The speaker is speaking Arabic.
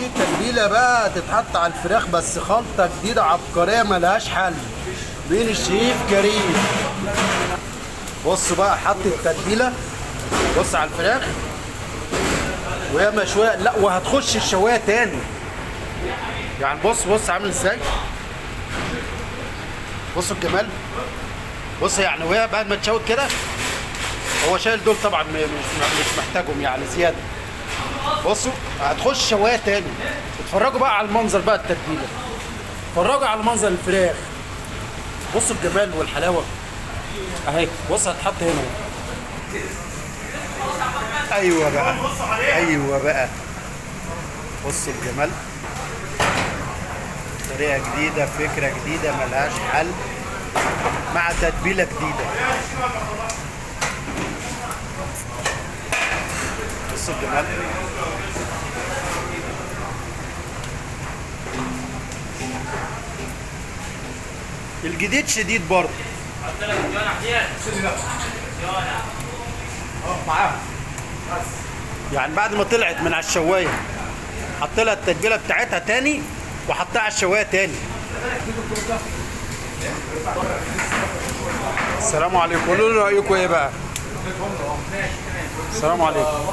دي تتبيله بقى تتحط على الفراخ، بس خلطه جديده عبقريه ملهاش حل من الشيف كريم. بص بقى، حط التتبيله، بص على الفراخ وهي مشويه، لا وهتخش الشوايه تاني يعني. بص عامل ازاي، بصوا الجمال. بص يعني وهي بعد ما تشوت كده، هو شايل دول طبعا مش محتاجهم يعني زياده. بصوا هتخش شوايه تاني. اتفرجوا بقى على المنظر بقى، التتبيله، اتفرجوا على منظر الفراخ. بصوا الجمال والحلاوه اهي. بص هتحط هنا. ايوه بقى، ايوه بقى، بصوا الجمال. طريقه جديده، فكره جديده ملهاش حل مع تتبيله جديده. بصوا الجمال. الجديد شديد برضه. معاهم يعني بعد ما طلعت من على الشوايه حط لها التتبيله بتاعتها تاني وحطها على الشوايه تاني. السلام عليكم، قولوا لي رايكم ايه بقى. السلام عليكم.